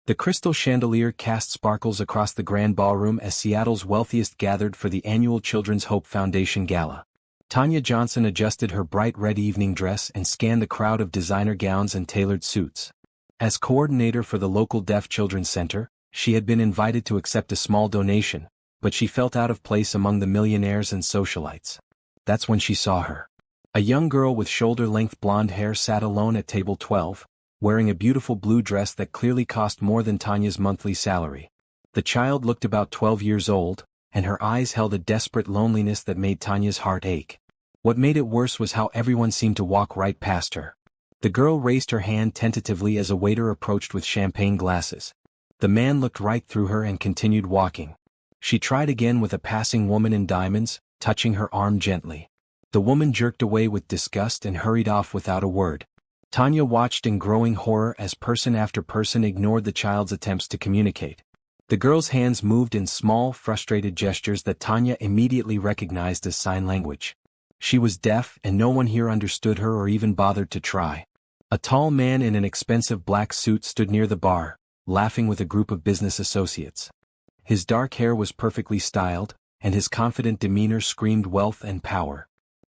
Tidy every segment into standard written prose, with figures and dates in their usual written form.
The crystal chandelier cast sparkles across the grand ballroom as Seattle's wealthiest gathered for the annual Children's Hope Foundation Gala. Tanya Johnson adjusted her bright red evening dress and scanned the crowd of designer gowns and tailored suits. As coordinator for the local Deaf Children's Center, she had been invited to accept a small donation, but she felt out of place among the millionaires and socialites. That's when she saw her. A young girl with shoulder-length blonde hair sat alone at table 12, wearing a beautiful blue dress that clearly cost more than Tanya's monthly salary. The child looked about 12 years old, and her eyes held a desperate loneliness that made Tanya's heart ache. What made it worse was how everyone seemed to walk right past her. The girl raised her hand tentatively as a waiter approached with champagne glasses. The man looked right through her and continued walking. She tried again with a passing woman in diamonds, touching her arm gently. The woman jerked away with disgust and hurried off without a word. Tanya watched in growing horror as person after person ignored the child's attempts to communicate. The girl's hands moved in small, frustrated gestures that Tanya immediately recognized as sign language. She was deaf and no one here understood her or even bothered to try. A tall man in an expensive black suit stood near the bar, laughing with a group of business associates. His dark hair was perfectly styled, and his confident demeanor screamed wealth and power.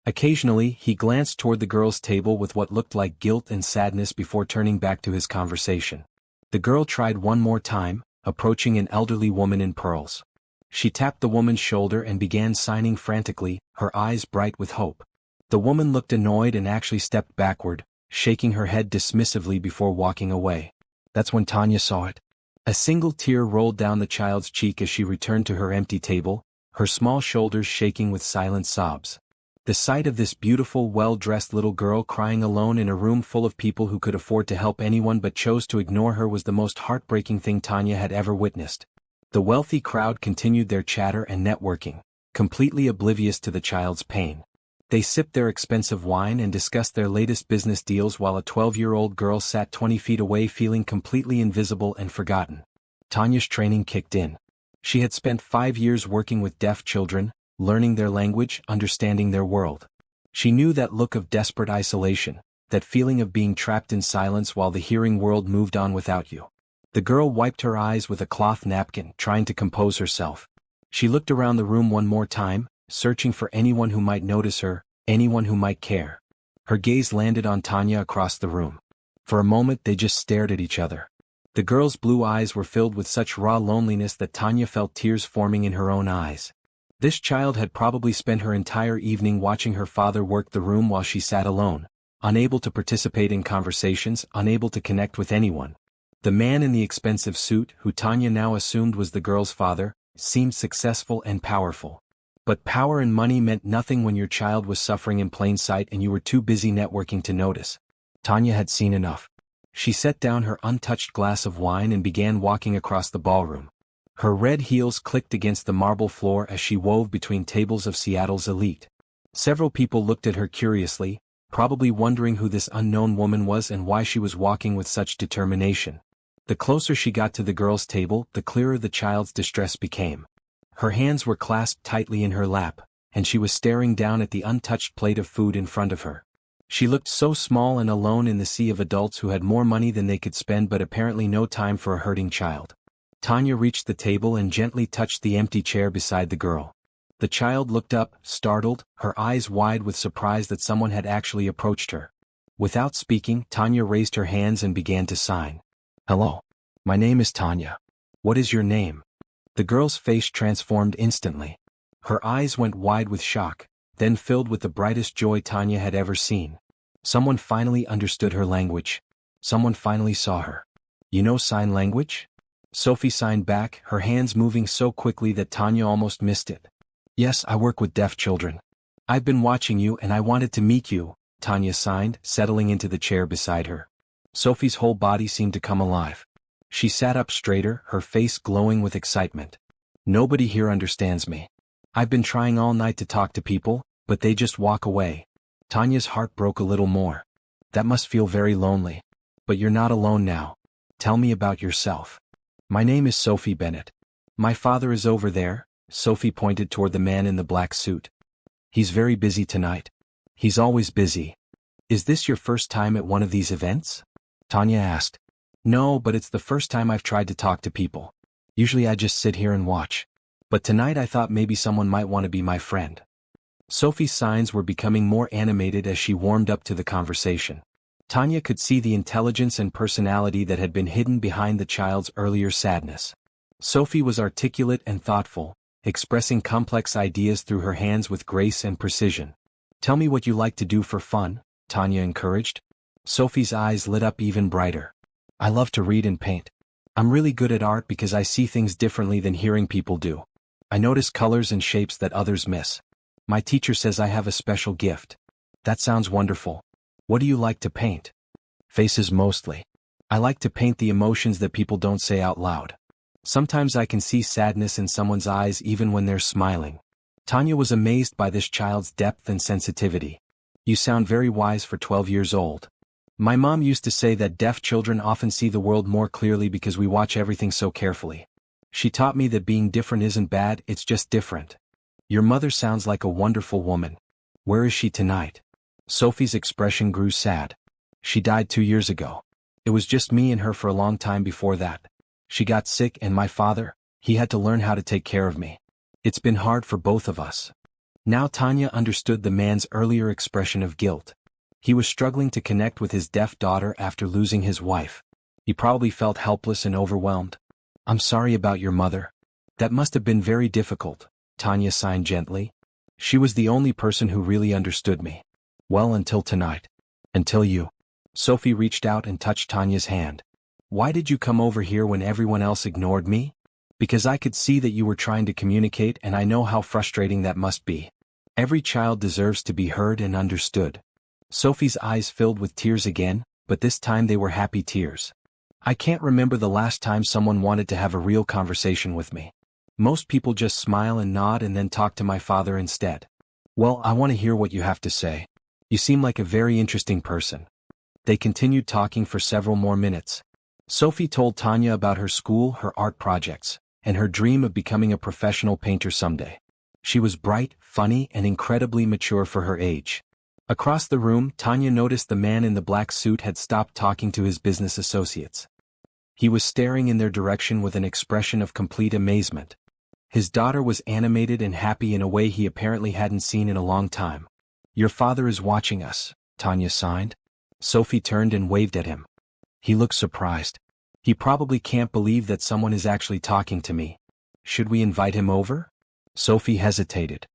Occasionally, he glanced toward the girl's table with what looked like guilt and sadness before turning back to his conversation. The girl tried one more time, approaching an elderly woman in pearls. She tapped the woman's shoulder and began signing frantically, her eyes bright with hope. The woman looked annoyed and actually stepped backward, shaking her head dismissively before walking away. That's when Tanya saw it. A single tear rolled down the child's cheek as she returned to her empty table, her small shoulders shaking with silent sobs. The sight of this beautiful, well-dressed little girl crying alone in a room full of people who could afford to help anyone but chose to ignore her was the most heartbreaking thing Tanya had ever witnessed. The wealthy crowd continued their chatter and networking, completely oblivious to the child's pain. They sipped their expensive wine and discussed their latest business deals while a 12-year-old girl sat 20 feet away feeling completely invisible and forgotten. Tanya's training kicked in. She had spent 5 years working with deaf children, learning their language, understanding their world. She knew that look of desperate isolation, that feeling of being trapped in silence while the hearing world moved on without you. The girl wiped her eyes with a cloth napkin, trying to compose herself. She looked around the room one more time, searching for anyone who might notice her, anyone who might care. Her gaze landed on Tanya across the room. For a moment they just stared at each other. The girl's blue eyes were filled with such raw loneliness that Tanya felt tears forming in her own eyes. This child had probably spent her entire evening watching her father work the room while she sat alone, unable to participate in conversations, unable to connect with anyone. The man in the expensive suit, who Tanya now assumed was the girl's father, seemed successful and powerful. But power and money meant nothing when your child was suffering in plain sight and you were too busy networking to notice. Tanya had seen enough. She set down her untouched glass of wine and began walking across the ballroom. Her red heels clicked against the marble floor as she wove between tables of Seattle's elite. Several people looked at her curiously, probably wondering who this unknown woman was and why she was walking with such determination. The closer she got to the girl's table, the clearer the child's distress became. Her hands were clasped tightly in her lap, and she was staring down at the untouched plate of food in front of her. She looked so small and alone in the sea of adults who had more money than they could spend but apparently no time for a hurting child. Tanya reached the table and gently touched the empty chair beside the girl. The child looked up, startled, her eyes wide with surprise that someone had actually approached her. Without speaking, Tanya raised her hands and began to sign. "Hello. My name is Tanya. What is your name?" The girl's face transformed instantly. Her eyes went wide with shock, then filled with the brightest joy Tanya had ever seen. Someone finally understood her language. Someone finally saw her. "You know sign language?" Sophie signed back, her hands moving so quickly that Tanya almost missed it. "Yes, I work with deaf children. I've been watching you and I wanted to meet you," Tanya signed, settling into the chair beside her. Sophie's whole body seemed to come alive. She sat up straighter, her face glowing with excitement. "Nobody here understands me. I've been trying all night to talk to people, but they just walk away." Tanya's heart broke a little more. "That must feel very lonely. But you're not alone now. Tell me about yourself." "My name is Sophie Bennett. My father is over there," Sophie pointed toward the man in the black suit. "He's very busy tonight." "He's always busy. Is this your first time at one of these events?" Tanya asked. No, but it's the first time I've tried to talk to people. Usually I just sit here and watch. But tonight I thought maybe someone might want to be my friend. Sophie's signs were becoming more animated as she warmed up to the conversation. Tanya could see the intelligence and personality that had been hidden behind the child's earlier sadness. Sophie was articulate and thoughtful, expressing complex ideas through her hands with grace and precision. "Tell me what you like to do for fun," Tanya encouraged. Sophie's eyes lit up even brighter. "I love to read and paint. I'm really good at art because I see things differently than hearing people do. I notice colors and shapes that others miss. My teacher says I have a special gift." "That sounds wonderful. What do you like to paint?" "Faces mostly. I like to paint the emotions that people don't say out loud. Sometimes I can see sadness in someone's eyes even when they're smiling." Tanya was amazed by this child's depth and sensitivity. "You sound very wise for 12 years old. My mom used to say that deaf children often see the world more clearly because we watch everything so carefully. She taught me that being different isn't bad, it's just different." "Your mother sounds like a wonderful woman. Where is she tonight?" Sophie's expression grew sad. "She died 2 years ago. It was just me and her for a long time before that. She got sick and my father, he had to learn how to take care of me. It's been hard for both of us." Now Tanya understood the man's earlier expression of guilt. He was struggling to connect with his deaf daughter after losing his wife. He probably felt helpless and overwhelmed. "I'm sorry about your mother. That must have been very difficult," Tanya sighed gently. "She was the only person who really understood me. Well, until tonight. Until you." Sophie reached out and touched Tanya's hand. "Why did you come over here when everyone else ignored me?" "Because I could see that you were trying to communicate and I know how frustrating that must be. Every child deserves to be heard and understood." Sophie's eyes filled with tears again, but this time they were happy tears. "I can't remember the last time someone wanted to have a real conversation with me. Most people just smile and nod and then talk to my father instead." "Well, I want to hear what you have to say. You seem like a very interesting person." They continued talking for several more minutes. Sophie told Tanya about her school, her art projects, and her dream of becoming a professional painter someday. She was bright, funny, and incredibly mature for her age. Across the room, Tanya noticed the man in the black suit had stopped talking to his business associates. He was staring in their direction with an expression of complete amazement. His daughter was animated and happy in a way he apparently hadn't seen in a long time. "Your father is watching us," Tanya signed. Sophie turned and waved at him. He looked surprised. "He probably can't believe that someone is actually talking to me. Should we invite him over?" Sophie hesitated.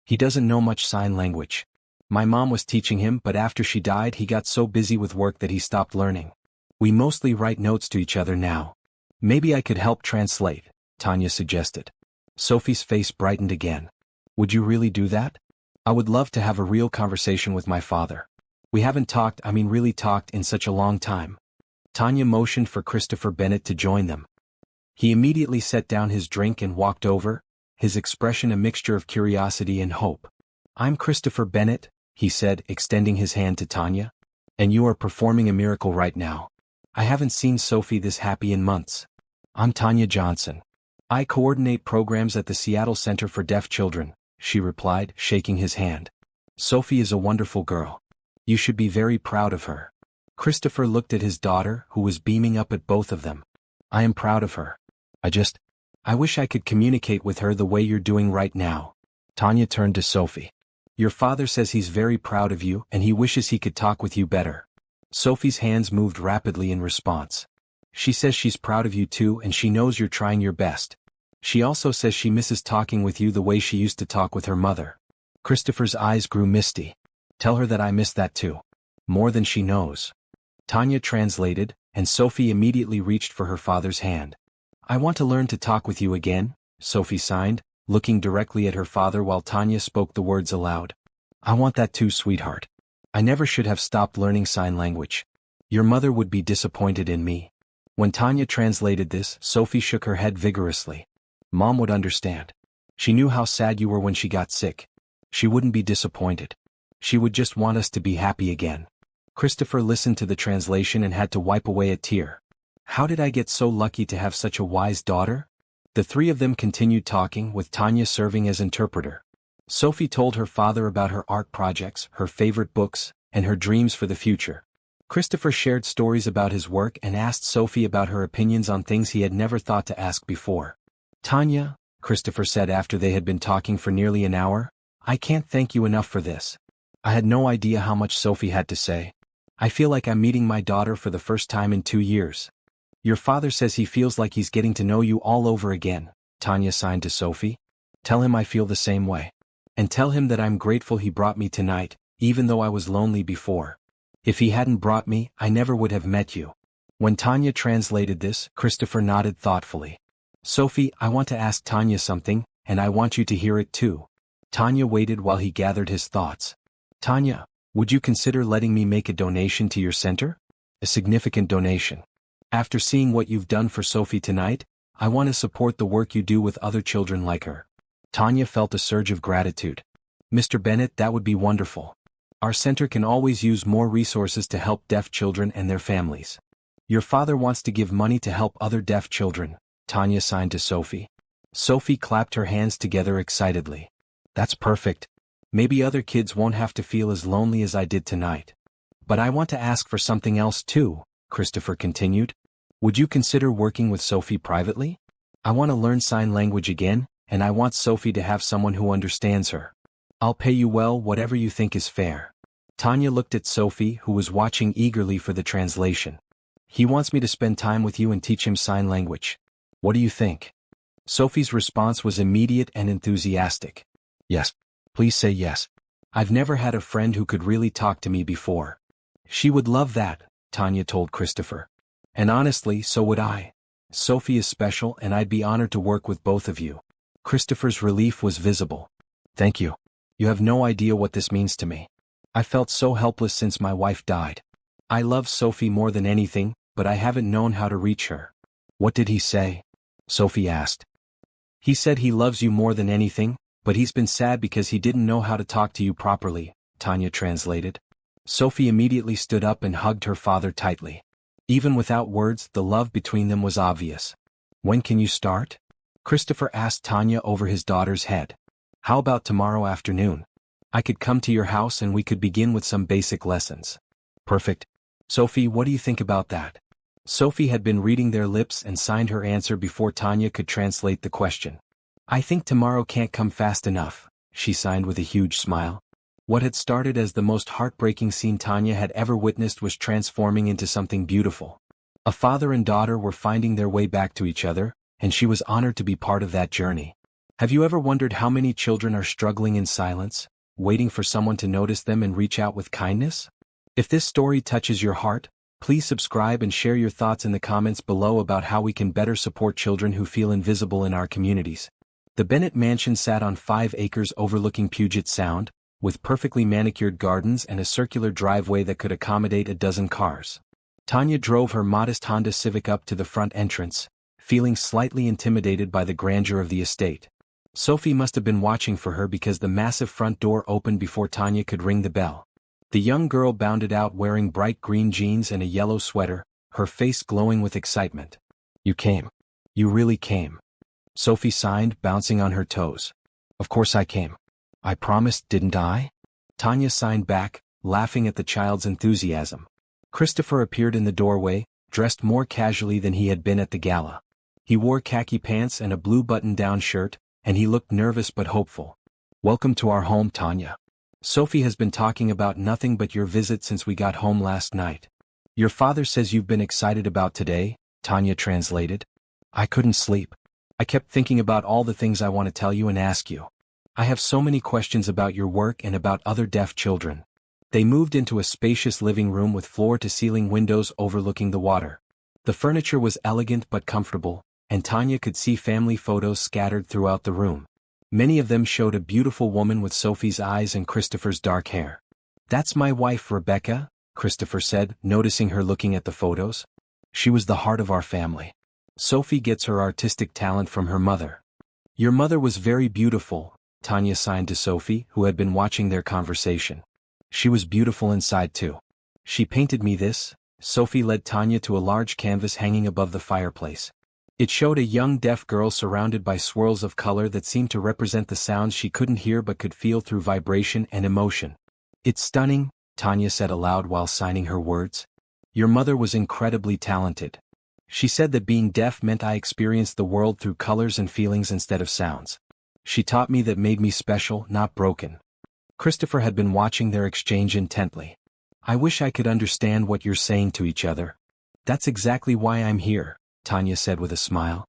"He doesn't know much sign language. My mom was teaching him, but after she died he got so busy with work that he stopped learning. We mostly write notes to each other now. Maybe I could help translate," Tanya suggested. Sophie's face brightened again. "Would you really do that? I would love to have a real conversation with my father. We haven't really talked in such a long time." Tanya motioned for Christopher Bennett to join them. He immediately set down his drink and walked over, his expression a mixture of curiosity and hope. "I'm Christopher Bennett," he said, extending his hand to Tanya. "And you are performing a miracle right now. I haven't seen Sophie this happy in months." "I'm Tanya Johnson. I coordinate programs at the Seattle Center for Deaf Children," she replied, shaking his hand. "Sophie is a wonderful girl. You should be very proud of her." Christopher looked at his daughter, who was beaming up at both of them. "I am proud of her. I wish I could communicate with her the way you're doing right now." Tanya turned to Sophie. "Your father says he's very proud of you and he wishes he could talk with you better." Sophie's hands moved rapidly in response. "She says she's proud of you too and she knows you're trying your best. She also says she misses talking with you the way she used to talk with her mother." Christopher's eyes grew misty. "Tell her that I miss that too. More than she knows." Tanya translated, and Sophie immediately reached for her father's hand. "I want to learn to talk with you again," Sophie signed, looking directly at her father while Tanya spoke the words aloud. "I want that too, sweetheart. I never should have stopped learning sign language. Your mother would be disappointed in me." When Tanya translated this, Sophie shook her head vigorously. "Mom would understand. She knew how sad you were when she got sick. She wouldn't be disappointed. She would just want us to be happy again." Christopher listened to the translation and had to wipe away a tear. "How did I get so lucky to have such a wise daughter?" The three of them continued talking, with Tanya serving as interpreter. Sophie told her father about her art projects, her favorite books, and her dreams for the future. Christopher shared stories about his work and asked Sophie about her opinions on things he had never thought to ask before. Tanya, Christopher said after they had been talking for nearly an hour, I can't thank you enough for this. I had no idea how much Sophie had to say. I feel like I'm meeting my daughter for the first time in 2 years. Your father says he feels like he's getting to know you all over again, Tanya signed to Sophie. Tell him I feel the same way. And tell him that I'm grateful he brought me tonight, even though I was lonely before. If he hadn't brought me, I never would have met you. When Tanya translated this, Christopher nodded thoughtfully. Sophie, I want to ask Tanya something, and I want you to hear it too. Tanya waited while he gathered his thoughts. Tanya, would you consider letting me make a donation to your center? A significant donation. After seeing what you've done for Sophie tonight, I want to support the work you do with other children like her. Tanya felt a surge of gratitude. Mr. Bennett, that would be wonderful. Our center can always use more resources to help deaf children and their families. Your father wants to give money to help other deaf children, Tanya signed to Sophie. Sophie clapped her hands together excitedly. That's perfect. Maybe other kids won't have to feel as lonely as I did tonight. But I want to ask for something else too, Christopher continued. Would you consider working with Sophie privately? I want to learn sign language again, and I want Sophie to have someone who understands her. I'll pay you well, whatever you think is fair. Tanya looked at Sophie, who was watching eagerly for the translation. He wants me to spend time with you and teach him sign language. What do you think? Sophie's response was immediate and enthusiastic. Yes. Please say yes. I've never had a friend who could really talk to me before. She would love that, Tanya told Christopher. And honestly, so would I. Sophie is special and I'd be honored to work with both of you. Christopher's relief was visible. Thank you. You have no idea what this means to me. I felt so helpless since my wife died. I love Sophie more than anything, but I haven't known how to reach her. What did he say? Sophie asked. He said he loves you more than anything, but he's been sad because he didn't know how to talk to you properly, Tanya translated. Sophie immediately stood up and hugged her father tightly. Even without words, the love between them was obvious. When can you start? Christopher asked Tanya over his daughter's head. How about tomorrow afternoon? I could come to your house and we could begin with some basic lessons. Perfect. Sophie, what do you think about that? Sophie had been reading their lips and signed her answer before Tanya could translate the question. I think tomorrow can't come fast enough, she signed with a huge smile. What had started as the most heartbreaking scene Tanya had ever witnessed was transforming into something beautiful. A father and daughter were finding their way back to each other, and she was honored to be part of that journey. Have you ever wondered how many children are struggling in silence, waiting for someone to notice them and reach out with kindness? If this story touches your heart, please subscribe and share your thoughts in the comments below about how we can better support children who feel invisible in our communities. The Bennett mansion sat on 5 acres overlooking Puget Sound, with perfectly manicured gardens and a circular driveway that could accommodate a dozen cars. Tanya drove her modest Honda Civic up to the front entrance, feeling slightly intimidated by the grandeur of the estate. Sophie must have been watching for her because the massive front door opened before Tanya could ring the bell. The young girl bounded out wearing bright green jeans and a yellow sweater, her face glowing with excitement. You came. You really came. Sophie signed, bouncing on her toes. Of course I came. I promised, didn't I? Tanya signed back, laughing at the child's enthusiasm. Christopher appeared in the doorway, dressed more casually than he had been at the gala. He wore khaki pants and a blue button-down shirt, and he looked nervous but hopeful. Welcome to our home, Tanya. Sophie has been talking about nothing but your visit since we got home last night. Your father says you've been excited about today, Tanya translated. I couldn't sleep. I kept thinking about all the things I want to tell you and ask you. I have so many questions about your work and about other deaf children. They moved into a spacious living room with floor-to-ceiling windows overlooking the water. The furniture was elegant but comfortable, and Tanya could see family photos scattered throughout the room. Many of them showed a beautiful woman with Sophie's eyes and Christopher's dark hair. That's my wife, Rebecca, Christopher said, noticing her looking at the photos. She was the heart of our family. Sophie gets her artistic talent from her mother. Your mother was very beautiful, Tanya signed to Sophie, who had been watching their conversation. She was beautiful inside too. She painted me this. Sophie led Tanya to a large canvas hanging above the fireplace. It showed a young deaf girl surrounded by swirls of color that seemed to represent the sounds she couldn't hear but could feel through vibration and emotion. It's stunning, Tanya said aloud while signing her words. Your mother was incredibly talented. She said that being deaf meant I experienced the world through colors and feelings instead of sounds. She taught me that made me special, not broken. Christopher had been watching their exchange intently. I wish I could understand what you're saying to each other. That's exactly why I'm here, Tanya said with a smile.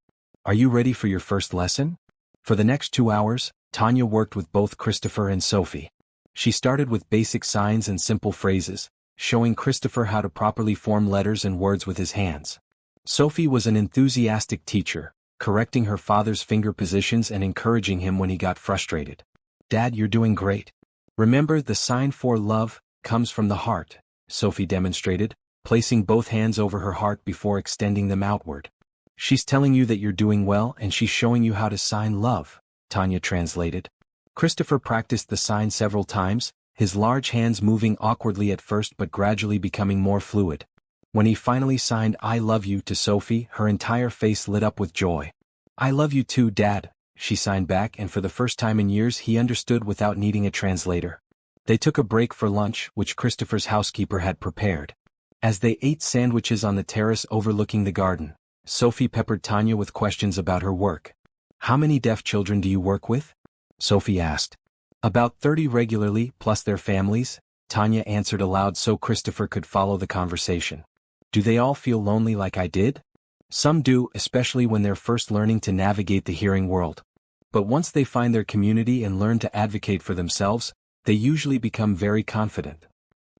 Are you ready for your first lesson? For the next 2 hours, Tanya worked with both Christopher and Sophie. She started with basic signs and simple phrases, showing Christopher how to properly form letters and words with his hands. Sophie was an enthusiastic teacher, correcting her father's finger positions and encouraging him when he got frustrated. Dad, you're doing great. Remember, the sign for love comes from the heart, Sophie demonstrated, placing both hands over her heart before extending them outward. She's telling you that you're doing well and she's showing you how to sign love, Tanya translated. Christopher practiced the sign several times, his large hands moving awkwardly at first but gradually becoming more fluid. When he finally signed I love you to Sophie, her entire face lit up with joy. I love you too, Dad, she signed back, and for the first time in years he understood without needing a translator. They took a break for lunch, which Christopher's housekeeper had prepared. As they ate sandwiches on the terrace overlooking the garden, Sophie peppered Tanya with questions about her work. How many deaf children do you work with? Sophie asked. About 30 regularly, plus their families, Tanya answered aloud so Christopher could follow the conversation. Do they all feel lonely like I did? Some do, especially when they're first learning to navigate the hearing world. But once they find their community and learn to advocate for themselves, they usually become very confident.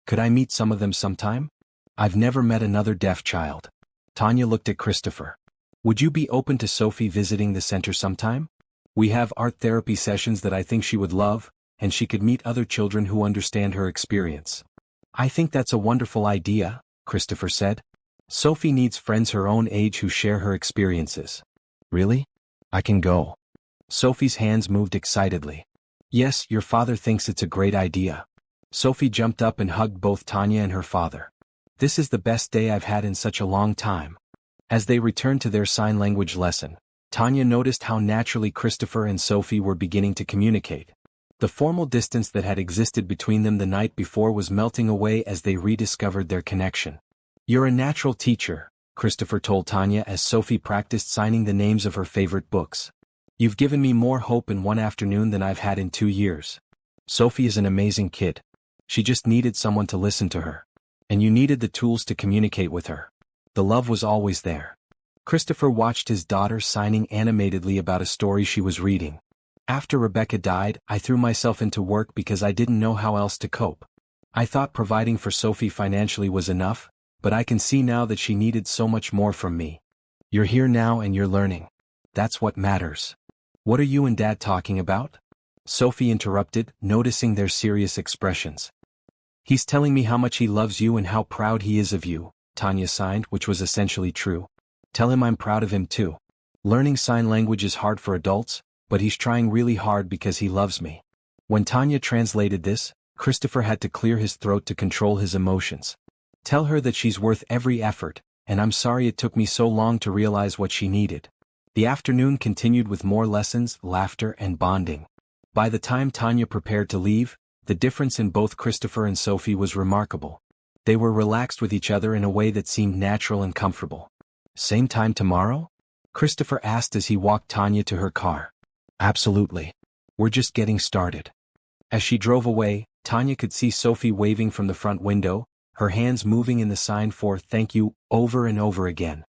Could I meet some of them sometime? I've never met another deaf child. Tanya looked at Christopher. Would you be open to Sophie visiting the center sometime? We have art therapy sessions that I think she would love, and she could meet other children who understand her experience. I think that's a wonderful idea, Christopher said. Sophie needs friends her own age who share her experiences. Really? I can go. Sophie's hands moved excitedly. Yes, your father thinks it's a great idea. Sophie jumped up and hugged both Tanya and her father. This is the best day I've had in such a long time. As they returned to their sign language lesson, Tanya noticed how naturally Christopher and Sophie were beginning to communicate. The formal distance that had existed between them the night before was melting away as they rediscovered their connection. You're a natural teacher, Christopher told Tanya as Sophie practiced signing the names of her favorite books. You've given me more hope in one afternoon than I've had in 2 years. Sophie is an amazing kid. She just needed someone to listen to her. And you needed the tools to communicate with her. The love was always there. Christopher watched his daughter signing animatedly about a story she was reading. After Rebecca died, I threw myself into work because I didn't know how else to cope. I thought providing for Sophie financially was enough, but I can see now that she needed so much more from me. You're here now and you're learning. That's what matters. What are you and Dad talking about? Sophie interrupted, noticing their serious expressions. He's telling me how much he loves you and how proud he is of you, Tanya signed, which was essentially true. Tell him I'm proud of him too. Learning sign language is hard for adults, but he's trying really hard because he loves me. When Tanya translated this, Christopher had to clear his throat to control his emotions. Tell her that she's worth every effort, and I'm sorry it took me so long to realize what she needed. The afternoon continued with more lessons, laughter, and bonding. By the time Tanya prepared to leave, the difference in both Christopher and Sophie was remarkable. They were relaxed with each other in a way that seemed natural and comfortable. Same time tomorrow? Christopher asked as he walked Tanya to her car. Absolutely. We're just getting started. As she drove away, Tanya could see Sophie waving from the front window, her hands moving in the sign for thank you over and over again.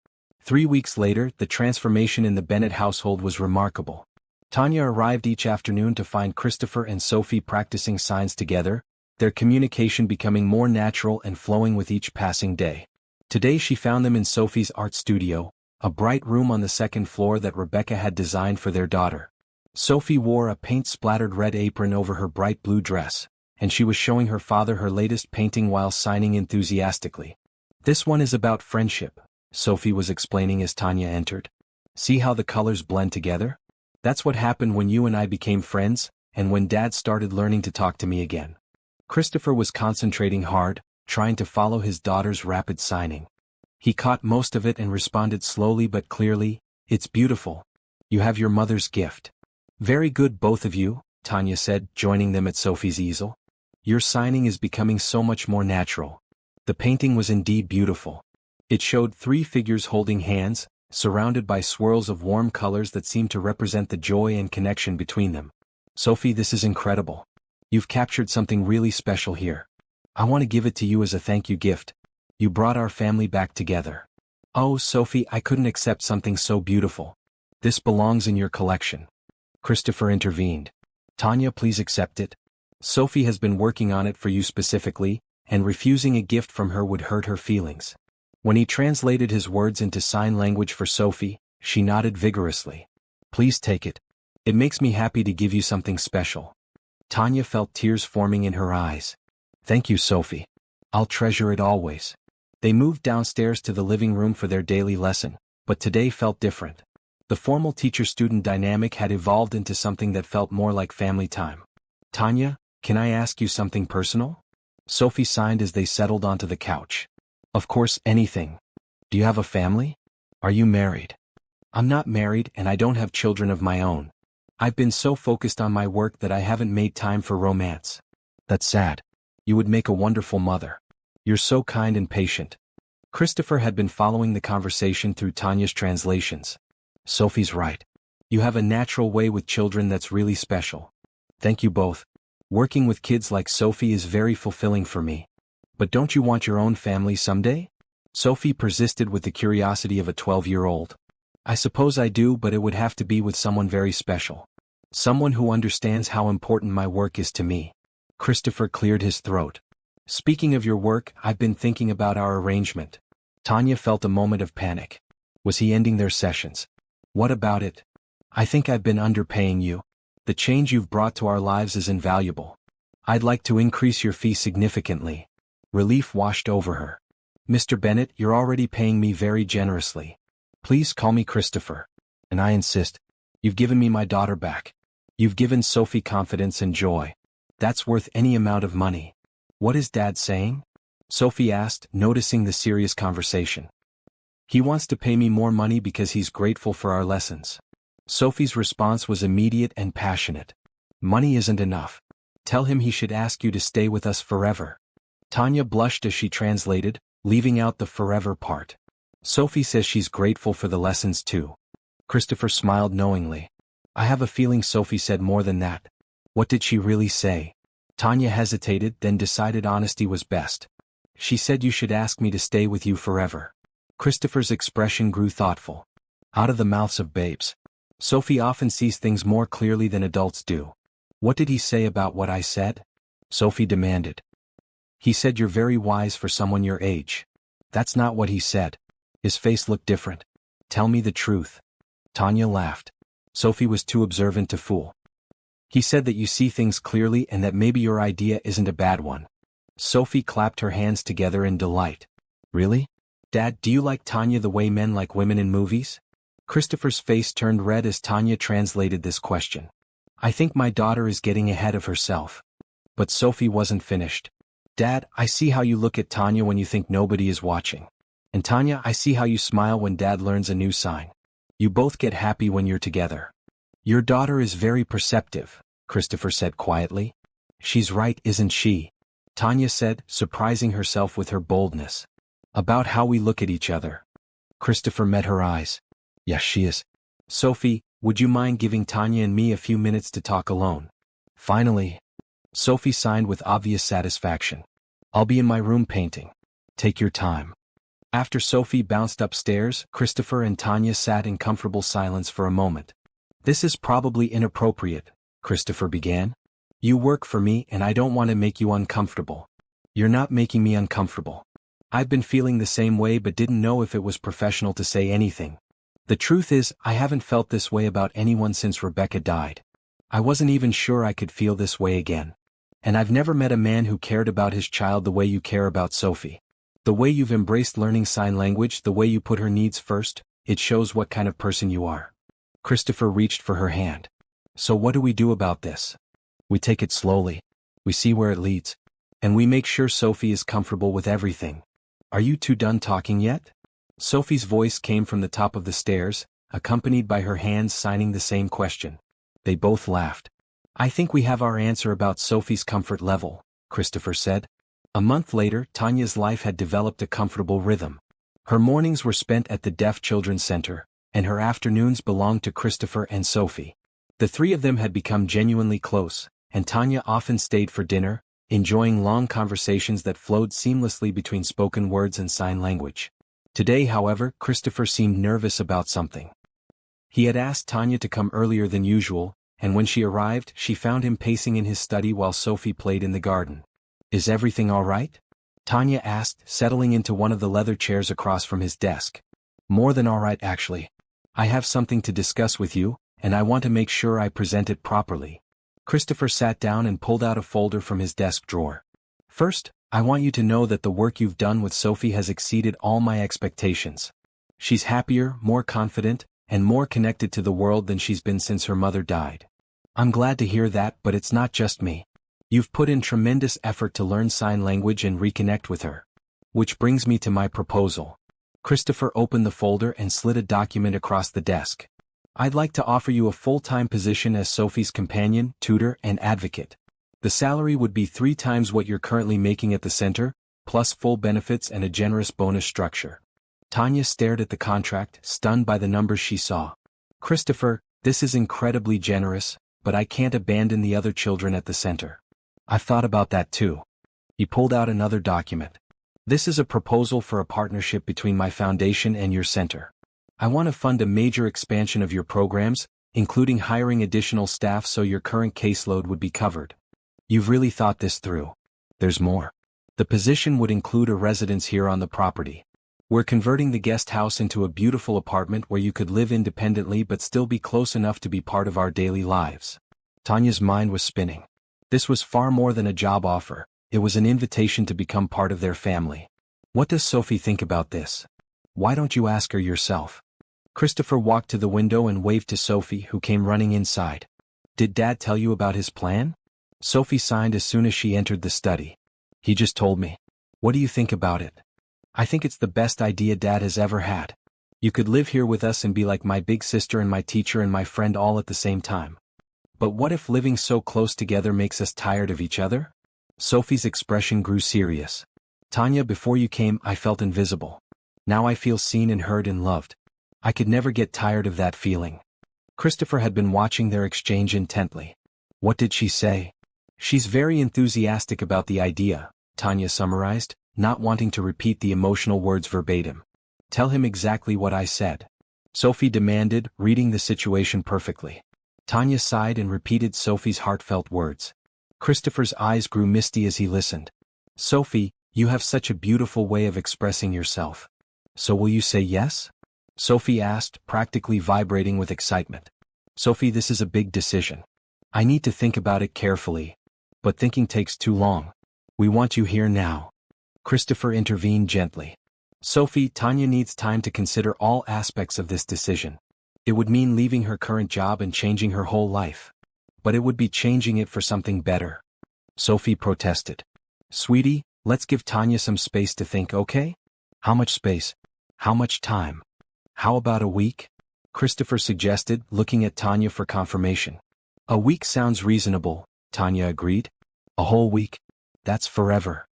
3 weeks later, the transformation in the Bennett household was remarkable. Tanya arrived each afternoon to find Christopher and Sophie practicing signs together, their communication becoming more natural and flowing with each passing day. Today she found them in Sophie's art studio, a bright room on the second floor that Rebecca had designed for their daughter. Sophie wore a paint-splattered red apron over her bright blue dress, and she was showing her father her latest painting while signing enthusiastically. This one is about friendship, Sophie was explaining as Tanya entered. See how the colors blend together? That's what happened when you and I became friends, and when Dad started learning to talk to me again. Christopher was concentrating hard, trying to follow his daughter's rapid signing. He caught most of it and responded slowly but clearly, "It's beautiful. You have your mother's gift." "Very good both of you," Tanya said, joining them at Sophie's easel. "Your signing is becoming so much more natural. The painting was indeed beautiful. It showed 3 figures holding hands, surrounded by swirls of warm colors that seemed to represent the joy and connection between them. Sophie, this is incredible. You've captured something really special here. I want to give it to you as a thank you gift. You brought our family back together. Oh, Sophie, I couldn't accept something so beautiful. This belongs in your collection. Christopher intervened. Tanya, please accept it. Sophie has been working on it for you specifically, and refusing a gift from her would hurt her feelings. When he translated his words into sign language for Sophie, she nodded vigorously. Please take it. It makes me happy to give you something special. Tanya felt tears forming in her eyes. Thank you, Sophie. I'll treasure it always. They moved downstairs to the living room for their daily lesson, but today felt different. The formal teacher-student dynamic had evolved into something that felt more like family time. Tanya, can I ask you something personal? Sophie signed as they settled onto the couch. Of course, anything. Do you have a family? Are you married? I'm not married and I don't have children of my own. I've been so focused on my work that I haven't made time for romance. That's sad. You would make a wonderful mother. You're so kind and patient. Christopher had been following the conversation through Tanya's translations. Sophie's right. You have a natural way with children that's really special. Thank you both. Working with kids like Sophie is very fulfilling for me. But don't you want your own family someday? Sophie persisted with the curiosity of a 12-year-old. I suppose I do, but it would have to be with someone very special. Someone who understands how important my work is to me. Christopher cleared his throat. Speaking of your work, I've been thinking about our arrangement. Tanya felt a moment of panic. Was he ending their sessions? What about it? I think I've been underpaying you. The change you've brought to our lives is invaluable. I'd like to increase your fee significantly. Relief washed over her. Mr. Bennett, you're already paying me very generously. Please call me Christopher. And I insist. You've given me my daughter back. You've given Sophie confidence and joy. That's worth any amount of money. What is Dad saying? Sophie asked, noticing the serious conversation. He wants to pay me more money because he's grateful for our lessons. Sophie's response was immediate and passionate. Money isn't enough. Tell him he should ask you to stay with us forever. Tanya blushed as she translated, leaving out the forever part. Sophie says she's grateful for the lessons too. Christopher smiled knowingly. I have a feeling Sophie said more than that. What did she really say? Tanya hesitated, then decided honesty was best. She said you should ask me to stay with you forever. Christopher's expression grew thoughtful. Out of the mouths of babes. Sophie often sees things more clearly than adults do. What did he say about what I said? Sophie demanded. He said you're very wise for someone your age. That's not what he said. His face looked different. Tell me the truth. Tanya laughed. Sophie was too observant to fool. He said that you see things clearly and that maybe your idea isn't a bad one. Sophie clapped her hands together in delight. Really? Dad, do you like Tanya the way men like women in movies? Christopher's face turned red as Tanya translated this question. I think my daughter is getting ahead of herself. But Sophie wasn't finished. Dad, I see how you look at Tanya when you think nobody is watching. And Tanya, I see how you smile when Dad learns a new sign. You both get happy when you're together. Your daughter is very perceptive, Christopher said quietly. She's right, isn't she? Tanya said, surprising herself with her boldness. About how we look at each other. Christopher met her eyes. Yes, she is. Sophie, would you mind giving Tanya and me a few minutes to talk alone? Finally. Sophie signed with obvious satisfaction. I'll be in my room painting. Take your time. After Sophie bounced upstairs, Christopher and Tanya sat in comfortable silence for a moment. This is probably inappropriate, Christopher began. You work for me and I don't want to make you uncomfortable. You're not making me uncomfortable. I've been feeling the same way but didn't know if it was professional to say anything. The truth is, I haven't felt this way about anyone since Rebecca died. I wasn't even sure I could feel this way again. And I've never met a man who cared about his child the way you care about Sophie. The way you've embraced learning sign language, the way you put her needs first, it shows what kind of person you are. Christopher reached for her hand. So what do we do about this? We take it slowly. We see where it leads. And we make sure Sophie is comfortable with everything. Are you two done talking yet? Sophie's voice came from the top of the stairs, accompanied by her hands signing the same question. They both laughed. I think we have our answer about Sophie's comfort level, Christopher said. A month later, Tanya's life had developed a comfortable rhythm. Her mornings were spent at the Deaf Children's Center, and her afternoons belonged to Christopher and Sophie. The three of them had become genuinely close, and Tanya often stayed for dinner, enjoying long conversations that flowed seamlessly between spoken words and sign language. Today, however, Christopher seemed nervous about something. He had asked Tanya to come earlier than usual, and when she arrived, she found him pacing in his study while Sophie played in the garden. "Is everything all right?" Tanya asked, settling into one of the leather chairs across from his desk. "More than all right, actually. I have something to discuss with you, and I want to make sure I present it properly." Christopher sat down and pulled out a folder from his desk drawer. "First, I want you to know that the work you've done with Sophie has exceeded all my expectations. She's happier, more confident, and more connected to the world than she's been since her mother died." "I'm glad to hear that, but it's not just me. You've put in tremendous effort to learn sign language and reconnect with her. Which brings me to my proposal." Christopher opened the folder and slid a document across the desk. "I'd like to offer you a full-time position as Sophie's companion, tutor, and advocate. The salary would be 3 times what you're currently making at the center, plus full benefits and a generous bonus structure." Tanya stared at the contract, stunned by the numbers she saw. "Christopher, this is incredibly generous, but I can't abandon the other children at the center. I've thought about that too." He pulled out another document. "This is a proposal for a partnership between my foundation and your center. I want to fund a major expansion of your programs, including hiring additional staff so your current caseload would be covered." "You've really thought this through." "There's more. The position would include a residence here on the property. We're converting the guest house into a beautiful apartment where you could live independently but still be close enough to be part of our daily lives." Tanya's mind was spinning. This was far more than a job offer. It was an invitation to become part of their family. "What does Sophie think about this? Why don't you ask her yourself?" Christopher walked to the window and waved to Sophie, who came running inside. "Did Dad tell you about his plan?" Sophie signed as soon as she entered the study. "He just told me." "What do you think about it?" "I think it's the best idea Dad has ever had. You could live here with us and be like my big sister and my teacher and my friend all at the same time." "But what if living so close together makes us tired of each other?" Sophie's expression grew serious. "Tanya, before you came, I felt invisible. Now I feel seen and heard and loved. I could never get tired of that feeling." Christopher had been watching their exchange intently. "What did she say?" "She's very enthusiastic about the idea," Tanya summarized, not wanting to repeat the emotional words verbatim. "Tell him exactly what I said," Sophie demanded, reading the situation perfectly. Tanya sighed and repeated Sophie's heartfelt words. Christopher's eyes grew misty as he listened. "Sophie, you have such a beautiful way of expressing yourself. So will you say yes?" Sophie asked, practically vibrating with excitement. "Sophie, this is a big decision. I need to think about it carefully. But thinking takes too long. We want you here now." Christopher intervened gently. "Sophie, Tanya needs time to consider all aspects of this decision. It would mean leaving her current job and changing her whole life. But it would be changing it for something better." Sophie protested. "Sweetie, let's give Tanya some space to think, okay?" "How much space? How much time? How about a week?" Christopher suggested, looking at Tanya for confirmation. "A week sounds reasonable," Tanya agreed. "A whole week? That's forever."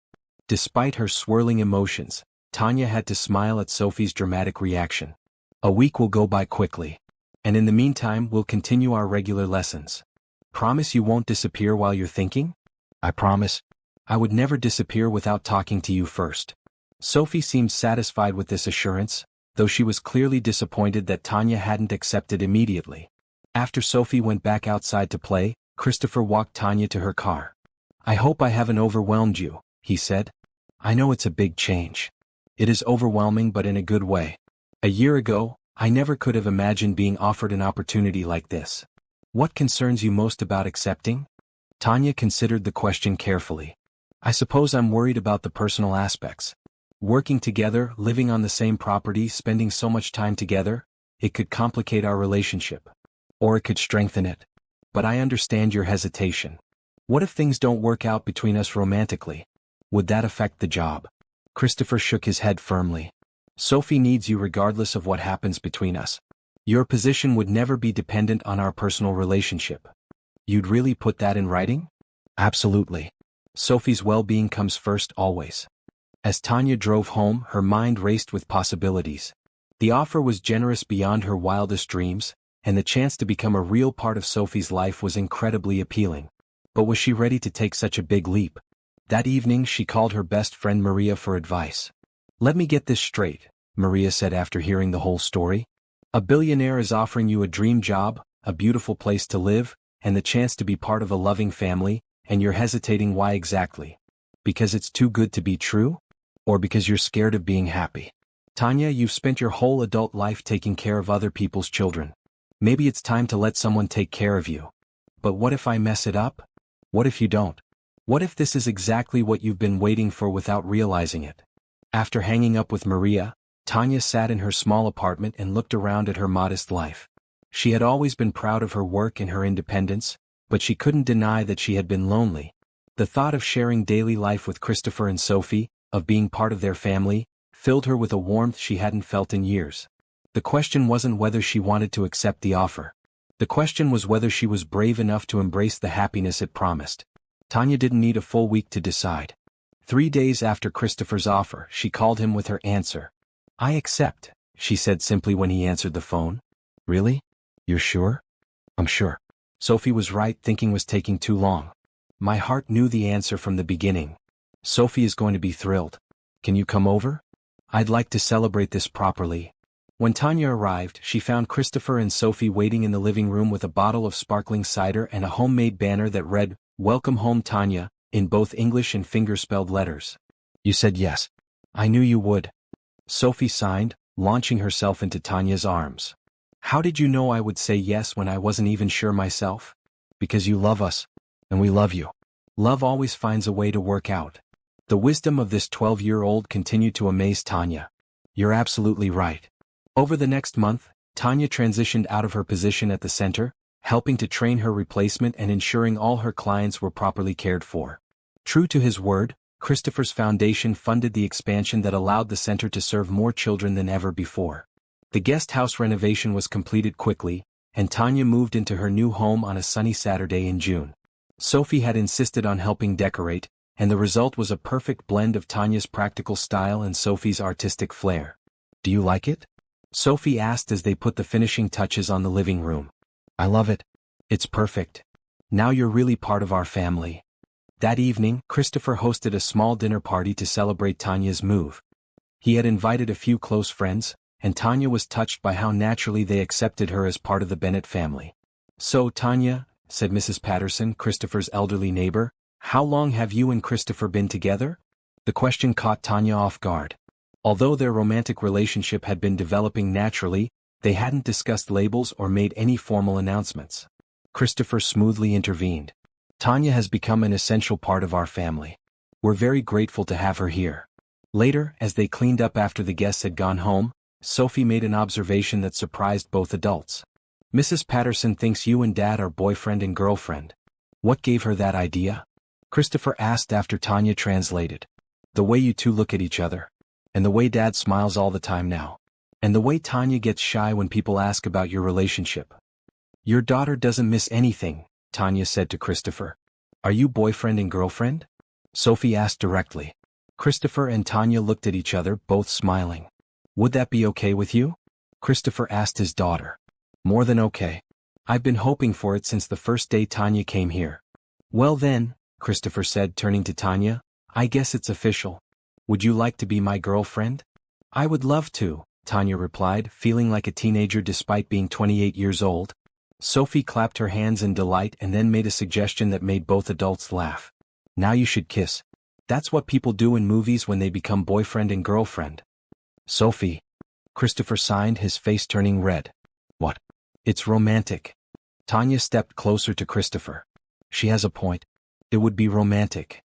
Despite her swirling emotions, Tanya had to smile at Sophie's dramatic reaction. "A week will go by quickly. And in the meantime, we'll continue our regular lessons. Promise you won't disappear while you're thinking?" "I promise. I would never disappear without talking to you first." Sophie seemed satisfied with this assurance, though she was clearly disappointed that Tanya hadn't accepted immediately. After Sophie went back outside to play, Christopher walked Tanya to her car. "I hope I haven't overwhelmed you," he said. "I know it's a big change. It is overwhelming, but in a good way. A year ago, I never could have imagined being offered an opportunity like this. What concerns you most about accepting?" Tanya considered the question carefully. "I suppose I'm worried about the personal aspects. Working together, living on the same property, spending so much time together, it could complicate our relationship. Or it could strengthen it. But I understand your hesitation. What if things don't work out between us romantically? Would that affect the job?" Christopher shook his head firmly. "Sophie needs you regardless of what happens between us. Your position would never be dependent on our personal relationship." "You'd really put that in writing?" "Absolutely. Sophie's well-being comes first always. As Tanya drove home, her mind raced with possibilities. The offer was generous beyond her wildest dreams, and the chance to become a real part of Sophie's life was incredibly appealing. But was she ready to take such a big leap? That evening she called her best friend Maria for advice. "Let me get this straight," Maria said after hearing the whole story. "A billionaire is offering you a dream job, a beautiful place to live, and the chance to be part of a loving family, and you're hesitating. Why exactly? Because it's too good to be true? Or because you're scared of being happy? Tanya, you've spent your whole adult life taking care of other people's children. Maybe it's time to let someone take care of you. But what if I mess it up? What if you don't? What if this is exactly what you've been waiting for without realizing it?" After hanging up with Maria, Tanya sat in her small apartment and looked around at her modest life. She had always been proud of her work and her independence, but she couldn't deny that she had been lonely. The thought of sharing daily life with Christopher and Sophie, of being part of their family, filled her with a warmth she hadn't felt in years. The question wasn't whether she wanted to accept the offer. The question was whether she was brave enough to embrace the happiness it promised. Tanya didn't need a full week to decide. 3 days after Christopher's offer, she called him with her answer. "I accept," she said simply when he answered the phone. "Really? You're sure?" "I'm sure." Sophie was right, thinking was taking too long. "My heart knew the answer from the beginning. Sophie is going to be thrilled. Can you come over? I'd like to celebrate this properly." When Tanya arrived, she found Christopher and Sophie waiting in the living room with a bottle of sparkling cider and a homemade banner that read, "Welcome home, Tanya," in both English and finger-spelled letters. "You said yes. I knew you would," Sophie signed, launching herself into Tanya's arms. "How did you know I would say yes when I wasn't even sure myself?" "Because you love us, and we love you. Love always finds a way to work out." The wisdom of this 12-year-old continued to amaze Tanya. "You're absolutely right." Over the next month, Tanya transitioned out of her position at the center, helping to train her replacement and ensuring all her clients were properly cared for. True to his word, Christopher's foundation funded the expansion that allowed the center to serve more children than ever before. The guest house renovation was completed quickly, and Tanya moved into her new home on a sunny Saturday in June. Sophie had insisted on helping decorate, and the result was a perfect blend of Tanya's practical style and Sophie's artistic flair. "Do you like it?" Sophie asked as they put the finishing touches on the living room. "I love it. It's perfect. Now you're really part of our family." That evening, Christopher hosted a small dinner party to celebrate Tanya's move. He had invited a few close friends, and Tanya was touched by how naturally they accepted her as part of the Bennett family. "So, Tanya," said Mrs. Patterson, Christopher's elderly neighbor, "how long have you and Christopher been together?" The question caught Tanya off guard. Although their romantic relationship had been developing naturally, they hadn't discussed labels or made any formal announcements. Christopher smoothly intervened. "Tanya has become an essential part of our family. We're very grateful to have her here." Later, as they cleaned up after the guests had gone home, Sophie made an observation that surprised both adults. "Mrs. Patterson thinks you and Dad are boyfriend and girlfriend. What gave her that idea?" Christopher asked after Tanya translated. "The way you two look at each other. And the way Dad smiles all the time now. And the way Tanya gets shy when people ask about your relationship." "Your daughter doesn't miss anything," Tanya said to Christopher. "Are you boyfriend and girlfriend?" Sophie asked directly. Christopher and Tanya looked at each other, both smiling. "Would that be okay with you?" Christopher asked his daughter. "More than okay. I've been hoping for it since the first day Tanya came here." "Well then," Christopher said, turning to Tanya, "I guess it's official. Would you like to be my girlfriend?" "I would love to," Tanya replied, feeling like a teenager despite being 28 years old. Sophie clapped her hands in delight and then made a suggestion that made both adults laugh. "Now you should kiss. That's what people do in movies when they become boyfriend and girlfriend." "Sophie." Christopher signed, his face turning red. "What?" "It's romantic." Tanya stepped closer to Christopher. "She has a point. It would be romantic."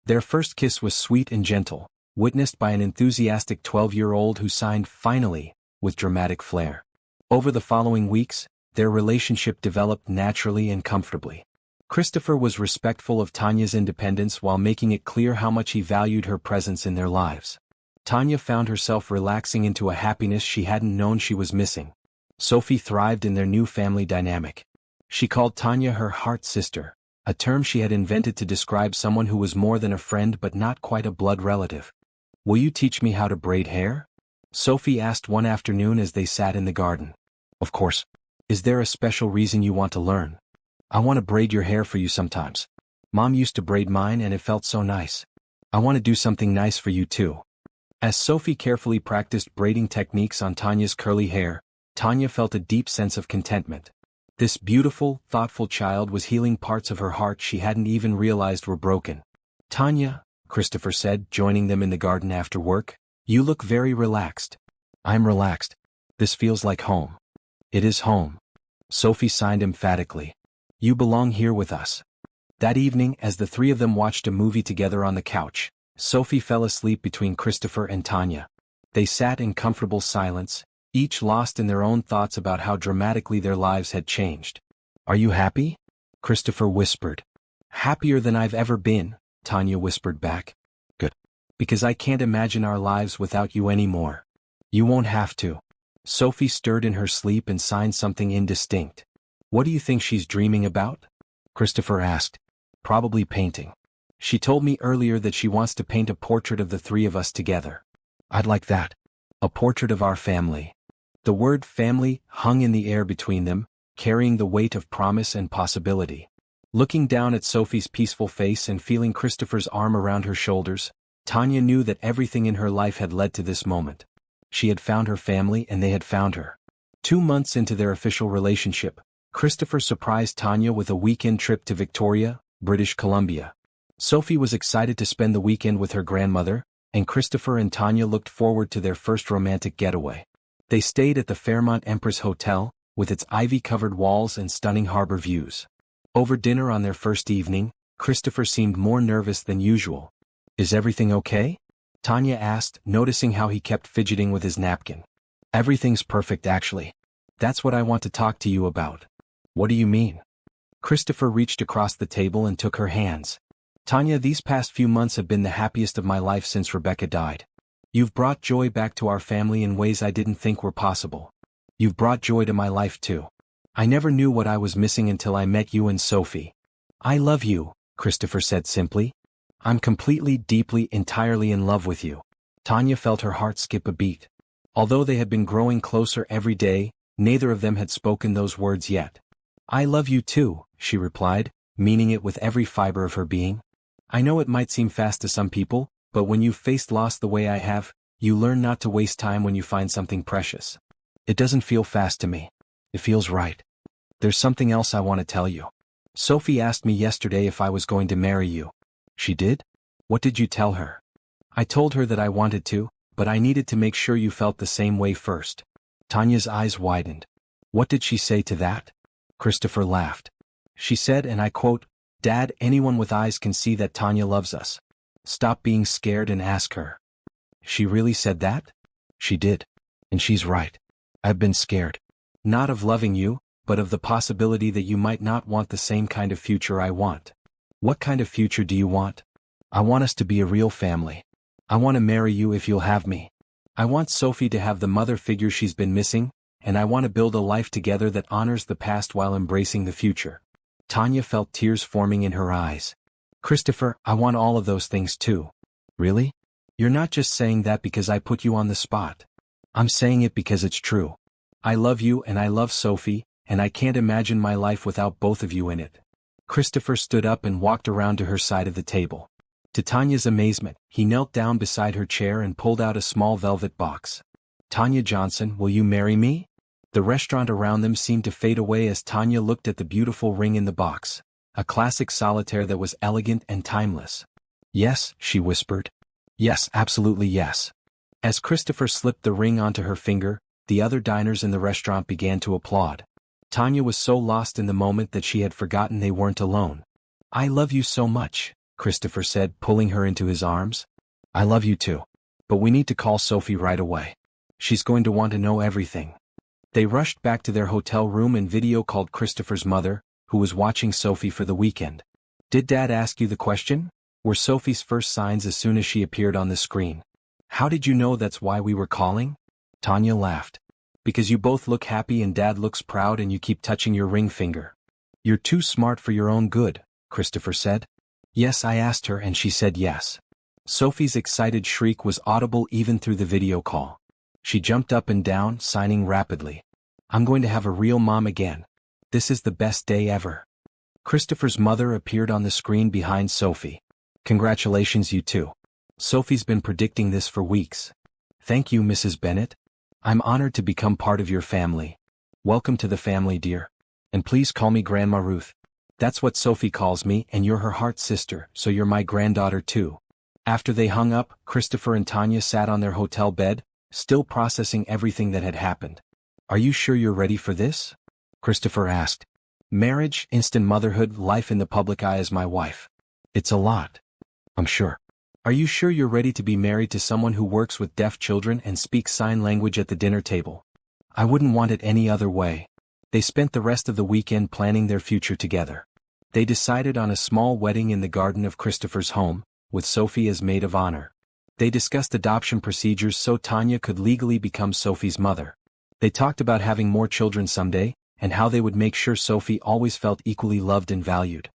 Their first kiss was sweet and gentle, witnessed by an enthusiastic 12-year-old who signed "finally" with dramatic flair. Over the following weeks, their relationship developed naturally and comfortably. Christopher was respectful of Tanya's independence while making it clear how much he valued her presence in their lives. Tanya found herself relaxing into a happiness she hadn't known she was missing. Sophie thrived in their new family dynamic. She called Tanya her heart sister, a term she had invented to describe someone who was more than a friend but not quite a blood relative. "Will you teach me how to braid hair?" Sophie asked one afternoon as they sat in the garden. "Of course. Is there a special reason you want to learn?" "I want to braid your hair for you sometimes. Mom used to braid mine and it felt so nice. I want to do something nice for you too." As Sophie carefully practiced braiding techniques on Tanya's curly hair, Tanya felt a deep sense of contentment. This beautiful, thoughtful child was healing parts of her heart she hadn't even realized were broken. "Tanya," Christopher said, joining them in the garden after work, "you look very relaxed." "I'm relaxed. This feels like home." "It is home." Sophie signed emphatically. "You belong here with us." That evening, as the three of them watched a movie together on the couch, Sophie fell asleep between Christopher and Tanya. They sat in comfortable silence, each lost in their own thoughts about how dramatically their lives had changed. "Are you happy?" Christopher whispered. "Happier than I've ever been," Tanya whispered back. "Good. Because I can't imagine our lives without you anymore." "You won't have to." Sophie stirred in her sleep and signed something indistinct. "What do you think she's dreaming about?" Christopher asked. "Probably painting. She told me earlier that she wants to paint a portrait of the three of us together." "I'd like that. A portrait of our family." The word family hung in the air between them, carrying the weight of promise and possibility. Looking down at Sophie's peaceful face and feeling Christopher's arm around her shoulders, Tanya knew that everything in her life had led to this moment. She had found her family and they had found her. 2 months into their official relationship, Christopher surprised Tanya with a weekend trip to Victoria, British Columbia. Sophie was excited to spend the weekend with her grandmother, and Christopher and Tanya looked forward to their first romantic getaway. They stayed at the Fairmont Empress Hotel, with its ivy-covered walls and stunning harbor views. Over dinner on their first evening, Christopher seemed more nervous than usual. "Is everything okay?" Tanya asked, noticing how he kept fidgeting with his napkin. "Everything's perfect actually. That's what I want to talk to you about." "What do you mean?" Christopher reached across the table and took her hands. "Tanya, these past few months have been the happiest of my life since Rebecca died. You've brought joy back to our family in ways I didn't think were possible. You've brought joy to my life too. I never knew what I was missing until I met you and Sophie." "I love you," Christopher said simply. "I'm completely, deeply, entirely in love with you." Tanya felt her heart skip a beat. Although they had been growing closer every day, neither of them had spoken those words yet. "I love you too," she replied, meaning it with every fiber of her being. "I know it might seem fast to some people, but when you've faced loss the way I have, you learn not to waste time when you find something precious." "It doesn't feel fast to me. It feels right. There's something else I want to tell you. Sophie asked me yesterday if I was going to marry you." "She did? What did you tell her?" "I told her that I wanted to, but I needed to make sure you felt the same way first." Tanya's eyes widened. "What did she say to that?" Christopher laughed. "She said, and I quote, 'Dad, anyone with eyes can see that Tanya loves us. Stop being scared and ask her.'" "She really said that?" "She did. And she's right. I've been scared. Not of loving you, but of the possibility that you might not want the same kind of future I want." "What kind of future do you want?" "I want us to be a real family. I want to marry you if you'll have me. I want Sophie to have the mother figure she's been missing, and I want to build a life together that honors the past while embracing the future." Tanya felt tears forming in her eyes. "Christopher, I want all of those things too." "Really? You're not just saying that because I put you on the spot." "I'm saying it because it's true. I love you and I love Sophie, and I can't imagine my life without both of you in it." Christopher stood up and walked around to her side of the table. To Tanya's amazement, he knelt down beside her chair and pulled out a small velvet box. "Tanya Johnson, will you marry me?" The restaurant around them seemed to fade away as Tanya looked at the beautiful ring in the box, a classic solitaire that was elegant and timeless. "Yes," she whispered. "Yes, absolutely yes." As Christopher slipped the ring onto her finger, the other diners in the restaurant began to applaud. Tanya was so lost in the moment that she had forgotten they weren't alone. "I love you so much," Christopher said, pulling her into his arms. "I love you too. But we need to call Sophie right away. She's going to want to know everything." They rushed back to their hotel room and video called Christopher's mother, who was watching Sophie for the weekend. "Did Dad ask you the question?" were Sophie's first signs as soon as she appeared on the screen. "How did you know that's why we were calling?" Tanya laughed. "Because you both look happy and Dad looks proud and you keep touching your ring finger." "You're too smart for your own good," Christopher said. Yes, I asked her and she said yes. Sophie's excited shriek was audible even through the video call. She jumped up and down, signing rapidly. I'm going to have a real mom again. This is the best day ever. Christopher's mother appeared on the screen behind Sophie. Congratulations, you two. Sophie's been predicting this for weeks. Thank you, Mrs. Bennett. I'm honored to become part of your family. Welcome to the family, dear. And please call me Grandma Ruth. That's what Sophie calls me, and you're her heart sister, so you're my granddaughter too. After they hung up, Christopher and Tanya sat on their hotel bed, still processing everything that had happened. Are you sure you're ready for this? Christopher asked. Marriage, instant motherhood, life in the public eye as my wife. It's a lot. I'm sure. Are you sure you're ready to be married to someone who works with deaf children and speaks sign language at the dinner table? I wouldn't want it any other way. They spent the rest of the weekend planning their future together. They decided on a small wedding in the garden of Christopher's home, with Sophie as maid of honor. They discussed adoption procedures so Tanya could legally become Sophie's mother. They talked about having more children someday, and how they would make sure Sophie always felt equally loved and valued.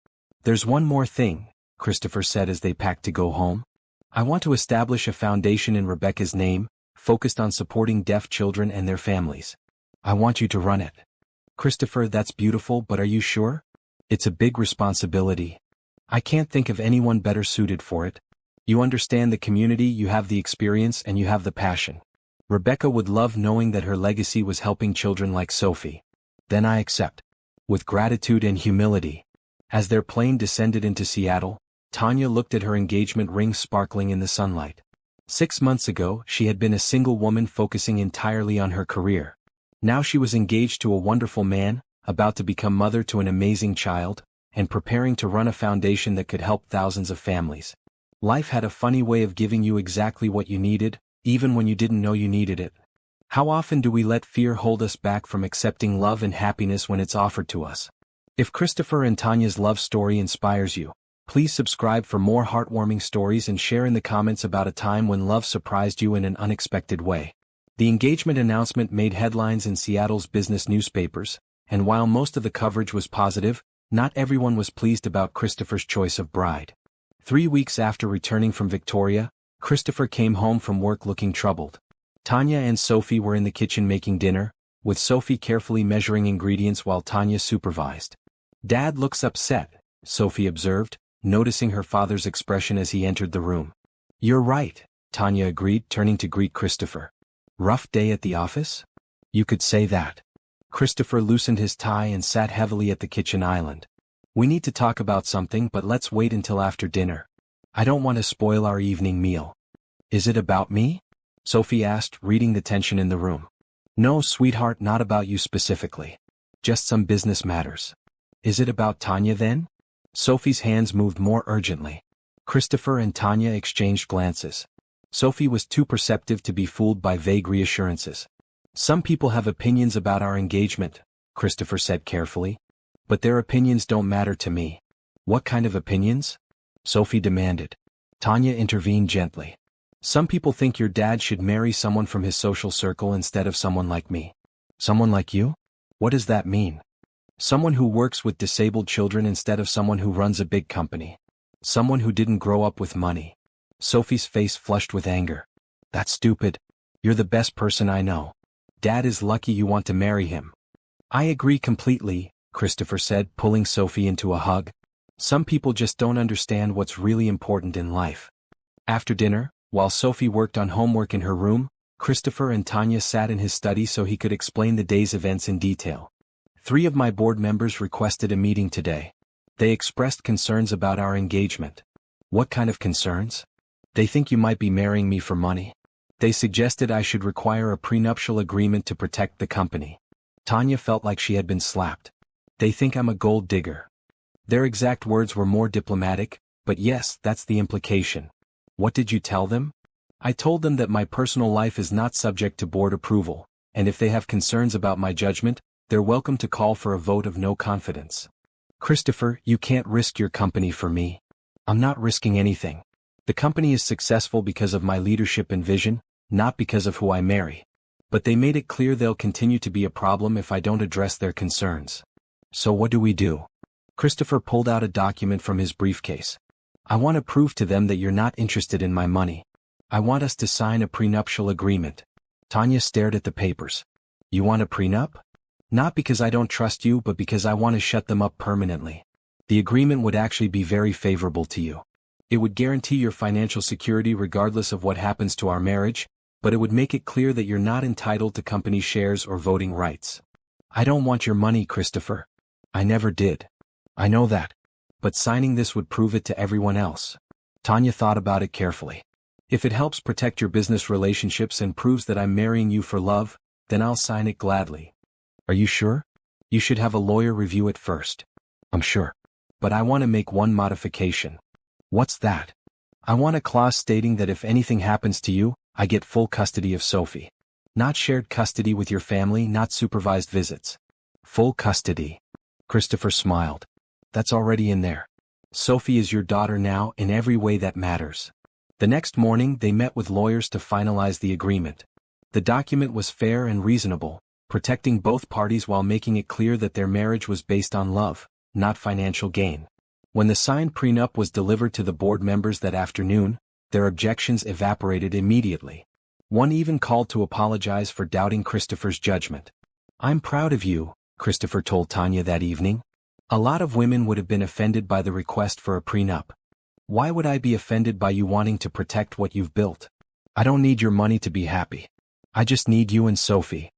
There's one more thing, Christopher said as they packed to go home. I want to establish a foundation in Rebecca's name, focused on supporting deaf children and their families. I want you to run it. Christopher, that's beautiful, but are you sure? It's a big responsibility. I can't think of anyone better suited for it. You understand the community, you have the experience, and you have the passion. Rebecca would love knowing that her legacy was helping children like Sophie. Then I accept. With gratitude and humility. As their plane descended into Seattle, Tanya looked at her engagement ring sparkling in the sunlight. 6 months ago, she had been a single woman focusing entirely on her career. Now she was engaged to a wonderful man, about to become mother to an amazing child, and preparing to run a foundation that could help thousands of families. Life had a funny way of giving you exactly what you needed, even when you didn't know you needed it. How often do we let fear hold us back from accepting love and happiness when it's offered to us? If Christopher and Tanya's love story inspires you, please subscribe for more heartwarming stories and share in the comments about a time when love surprised you in an unexpected way. The engagement announcement made headlines in Seattle's business newspapers, and while most of the coverage was positive, not everyone was pleased about Christopher's choice of bride. 3 weeks after returning from Victoria, Christopher came home from work looking troubled. Tanya and Sophie were in the kitchen making dinner, with Sophie carefully measuring ingredients while Tanya supervised. Dad looks upset, Sophie observed, noticing her father's expression as he entered the room. You're right, Tanya agreed, turning to greet Christopher. Rough day at the office? You could say that. Christopher loosened his tie and sat heavily at the kitchen island. We need to talk about something, but let's wait until after dinner. I don't want to spoil our evening meal. Is it about me? Sophie asked, reading the tension in the room. No, sweetheart, not about you specifically. Just some business matters. Is it about Tanya then? Sophie's hands moved more urgently. Christopher and Tanya exchanged glances. Sophie was too perceptive to be fooled by vague reassurances. Some people have opinions about our engagement, Christopher said carefully. But their opinions don't matter to me. What kind of opinions? Sophie demanded. Tanya intervened gently. Some people think your dad should marry someone from his social circle instead of someone like me. Someone like you? What does that mean? Someone who works with disabled children instead of someone who runs a big company. Someone who didn't grow up with money. Sophie's face flushed with anger. That's stupid. You're the best person I know. Dad is lucky you want to marry him. I agree completely, Christopher said, pulling Sophie into a hug. Some people just don't understand what's really important in life. After dinner, while Sophie worked on homework in her room, Christopher and Tanya sat in his study so he could explain the day's events in detail. 3 of my board members requested a meeting today. They expressed concerns about our engagement. What kind of concerns? They think you might be marrying me for money. They suggested I should require a prenuptial agreement to protect the company. Tanya felt like she had been slapped. They think I'm a gold digger. Their exact words were more diplomatic, but yes, that's the implication. What did you tell them? I told them that my personal life is not subject to board approval, and if they have concerns about my judgment, they're welcome to call for a vote of no confidence. Christopher, you can't risk your company for me. I'm not risking anything. The company is successful because of my leadership and vision, not because of who I marry. But they made it clear they'll continue to be a problem if I don't address their concerns. So what do we do? Christopher pulled out a document from his briefcase. I want to prove to them that you're not interested in my money. I want us to sign a prenuptial agreement. Tanya stared at the papers. You want a prenup? Not because I don't trust you, but because I want to shut them up permanently. The agreement would actually be very favorable to you. It would guarantee your financial security regardless of what happens to our marriage, but it would make it clear that you're not entitled to company shares or voting rights. I don't want your money, Christopher. I never did. I know that. But signing this would prove it to everyone else. Tanya thought about it carefully. If it helps protect your business relationships and proves that I'm marrying you for love, then I'll sign it gladly. Are you sure? You should have a lawyer review it first. I'm sure. But I want to make one modification. What's that? I want a clause stating that if anything happens to you, I get full custody of Sophie. Not shared custody with your family, not supervised visits. Full custody. Christopher smiled. That's already in there. Sophie is your daughter now in every way that matters. The next morning they met with lawyers to finalize the agreement. The document was fair and reasonable, protecting both parties while making it clear that their marriage was based on love, not financial gain. When the signed prenup was delivered to the board members that afternoon, their objections evaporated immediately. One even called to apologize for doubting Christopher's judgment. I'm proud of you, Christopher told Tanya that evening. A lot of women would have been offended by the request for a prenup. Why would I be offended by you wanting to protect what you've built? I don't need your money to be happy. I just need you and Sophie.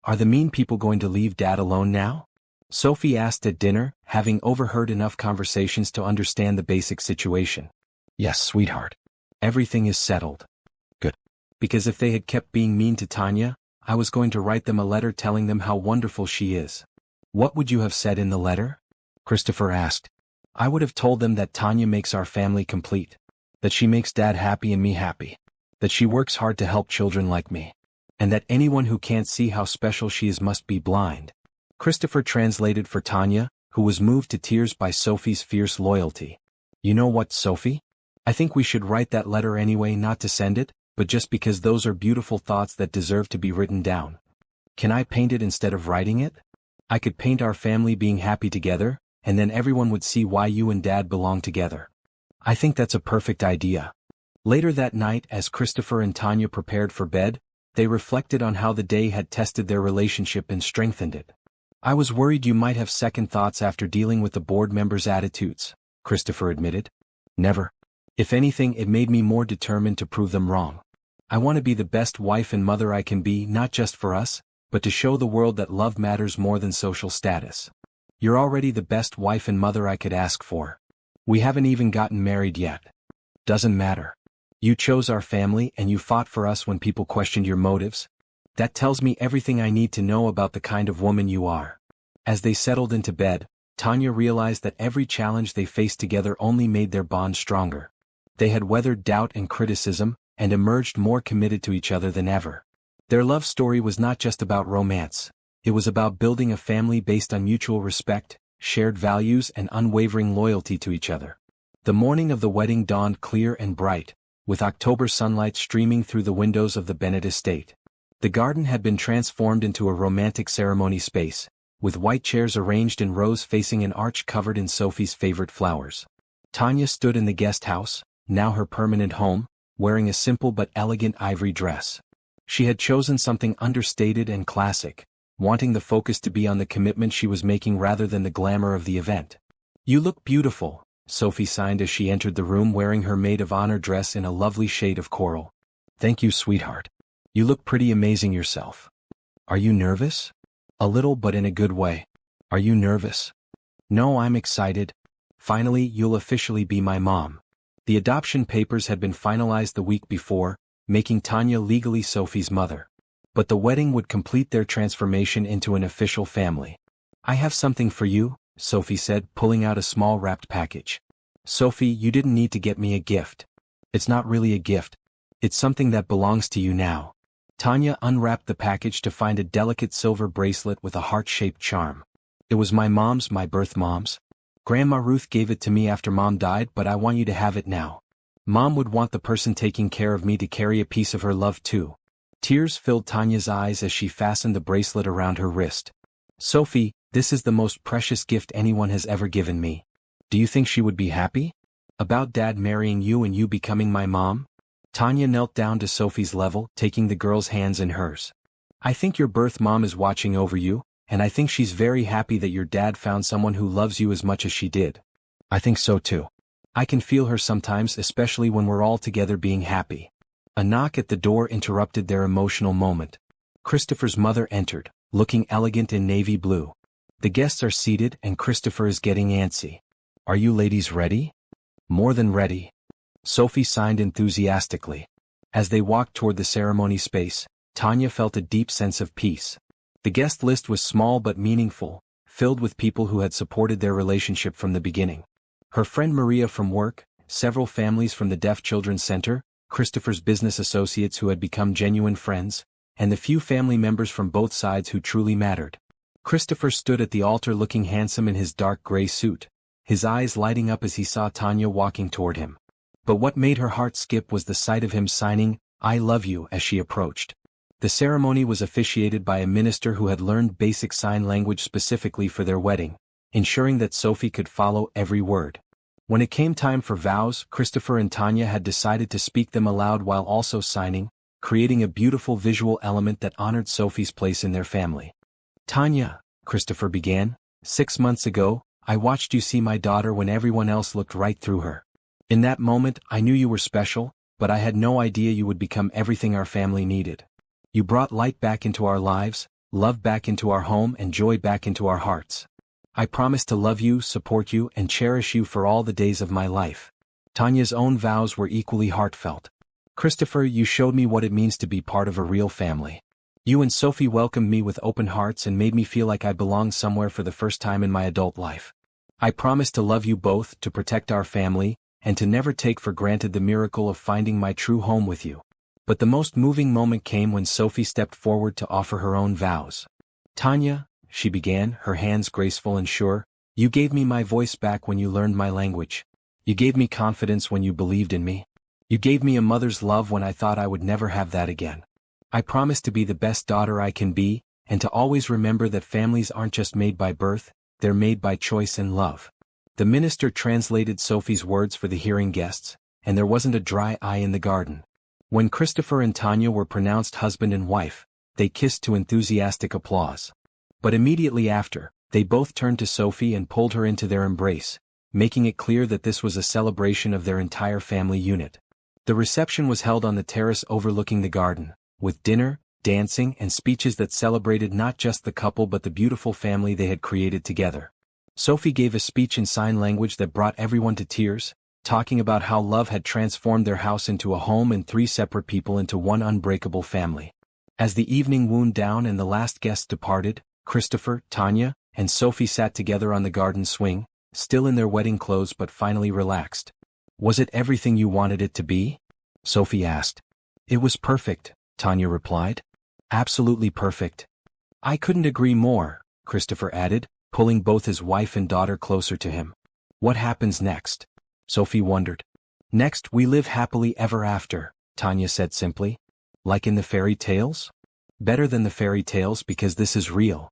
Are the mean people going to leave Dad alone now? Sophie asked at dinner, having overheard enough conversations to understand the basic situation. Yes, sweetheart. Everything is settled. Good. Because if they had kept being mean to Tanya, I was going to write them a letter telling them how wonderful she is. What would you have said in the letter? Christopher asked. I would have told them that Tanya makes our family complete. That she makes Dad happy and me happy. That she works hard to help children like me. And that anyone who can't see how special she is must be blind. Christopher translated for Tanya, who was moved to tears by Sophie's fierce loyalty. You know what, Sophie? I think we should write that letter anyway, not to send it, but just because those are beautiful thoughts that deserve to be written down. Can I paint it instead of writing it? I could paint our family being happy together, and then everyone would see why you and Dad belong together. I think that's a perfect idea. Later that night, as Christopher and Tanya prepared for bed, they reflected on how the day had tested their relationship and strengthened it. I was worried you might have second thoughts after dealing with the board members' attitudes, Christopher admitted. Never. If anything, it made me more determined to prove them wrong. I want to be the best wife and mother I can be, not just for us, but to show the world that love matters more than social status. You're already the best wife and mother I could ask for. We haven't even gotten married yet. Doesn't matter. You chose our family and you fought for us when people questioned your motives. That tells me everything I need to know about the kind of woman you are. As they settled into bed, Tanya realized that every challenge they faced together only made their bond stronger. They had weathered doubt and criticism, and emerged more committed to each other than ever. Their love story was not just about romance. It was about building a family based on mutual respect, shared values, and unwavering loyalty to each other. The morning of the wedding dawned clear and bright, with October sunlight streaming through the windows of the Bennett estate. The garden had been transformed into a romantic ceremony space, with white chairs arranged in rows facing an arch covered in Sophie's favorite flowers. Tanya stood in the guest house, now her permanent home, wearing a simple but elegant ivory dress. She had chosen something understated and classic, wanting the focus to be on the commitment she was making rather than the glamour of the event. You look beautiful, Sophie signed as she entered the room wearing her maid of honor dress in a lovely shade of coral. Thank you, sweetheart. You look pretty amazing yourself. Are you nervous? A little, but in a good way. Are you nervous? No, I'm excited. Finally, you'll officially be my mom. The adoption papers had been finalized the week before, making Tanya legally Sophie's mother. But the wedding would complete their transformation into an official family. I have something for you, Sophie said, pulling out a small wrapped package. Sophie, you didn't need to get me a gift. It's not really a gift. It's something that belongs to you now. Tanya unwrapped the package to find a delicate silver bracelet with a heart-shaped charm. It was my birth mom's. Grandma Ruth gave it to me after Mom died, but I want you to have it now. Mom would want the person taking care of me to carry a piece of her love too. Tears filled Tanya's eyes as she fastened the bracelet around her wrist. Sophie, This is the most precious gift anyone has ever given me. Do you think she would be happy? About Dad marrying you and you becoming my mom? Tanya knelt down to Sophie's level, taking the girl's hands in hers. I think your birth mom is watching over you, and I think she's very happy that your dad found someone who loves you as much as she did. I think so too. I can feel her sometimes, especially when we're all together being happy. A knock at the door interrupted their emotional moment. Christopher's mother entered, looking elegant in navy blue. The guests are seated and Christopher is getting antsy. Are you ladies ready? More than ready. Sophie signed enthusiastically. As they walked toward the ceremony space, Tanya felt a deep sense of peace. The guest list was small but meaningful, filled with people who had supported their relationship from the beginning. Her friend Maria from work, several families from the Deaf Children's Center, Christopher's business associates who had become genuine friends, and the few family members from both sides who truly mattered. Christopher stood at the altar looking handsome in his dark gray suit, his eyes lighting up as he saw Tanya walking toward him. But what made her heart skip was the sight of him signing, "I love you," as she approached. The ceremony was officiated by a minister who had learned basic sign language specifically for their wedding, ensuring that Sophie could follow every word. When it came time for vows, Christopher and Tanya had decided to speak them aloud while also signing, creating a beautiful visual element that honored Sophie's place in their family. Tanya, Christopher began, 6 months ago, I watched you see my daughter when everyone else looked right through her. In that moment, I knew you were special, but I had no idea you would become everything our family needed. You brought light back into our lives, love back into our home and joy back into our hearts. I promise to love you, support you, and cherish you for all the days of my life. Tanya's own vows were equally heartfelt. Christopher, you showed me what it means to be part of a real family. You and Sophie welcomed me with open hearts and made me feel like I belonged somewhere for the first time in my adult life. I promise to love you both, to protect our family, and to never take for granted the miracle of finding my true home with you. But the most moving moment came when Sophie stepped forward to offer her own vows. Tanya, she began, her hands graceful and sure, you gave me my voice back when you learned my language. You gave me confidence when you believed in me. You gave me a mother's love when I thought I would never have that again. I promise to be the best daughter I can be, and to always remember that families aren't just made by birth, they're made by choice and love. The minister translated Sophie's words for the hearing guests, and there wasn't a dry eye in the garden. When Christopher and Tanya were pronounced husband and wife, they kissed to enthusiastic applause. But immediately after, they both turned to Sophie and pulled her into their embrace, making it clear that this was a celebration of their entire family unit. The reception was held on the terrace overlooking the garden, with dinner, dancing, and speeches that celebrated not just the couple but the beautiful family they had created together. Sophie gave a speech in sign language that brought everyone to tears, talking about how love had transformed their house into a home and 3 separate people into one unbreakable family. As the evening wound down and the last guests departed, Christopher, Tanya, and Sophie sat together on the garden swing, still in their wedding clothes but finally relaxed. Was it everything you wanted it to be? Sophie asked. It was perfect, Tanya replied. Absolutely perfect. I couldn't agree more, Christopher added, pulling both his wife and daughter closer to him. What happens next? Sophie wondered. Next, we live happily ever after, Tanya said simply. Like in the fairy tales? Better than the fairy tales because this is real.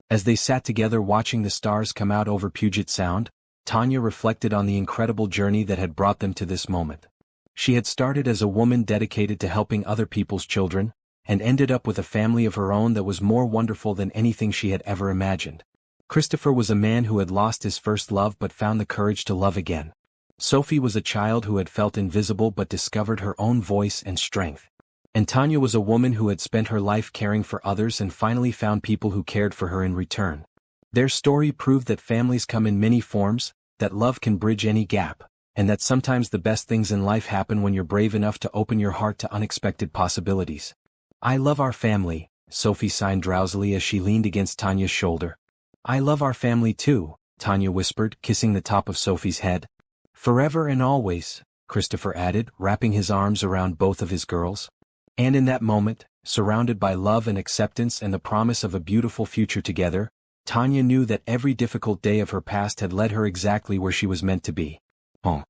As they sat together watching the stars come out over Puget Sound, Tanya reflected on the incredible journey that had brought them to this moment. She had started as a woman dedicated to helping other people's children, and ended up with a family of her own that was more wonderful than anything she had ever imagined. Christopher was a man who had lost his first love but found the courage to love again. Sophie was a child who had felt invisible but discovered her own voice and strength. And Tanya was a woman who had spent her life caring for others and finally found people who cared for her in return. Their story proved that families come in many forms, that love can bridge any gap, and that sometimes the best things in life happen when you're brave enough to open your heart to unexpected possibilities. I love our family, Sophie sighed drowsily as she leaned against Tanya's shoulder. I love our family too, Tanya whispered, kissing the top of Sophie's head. Forever and always, Christopher added, wrapping his arms around both of his girls. And in that moment, surrounded by love and acceptance and the promise of a beautiful future together, Tanya knew that every difficult day of her past had led her exactly where she was meant to be. Home.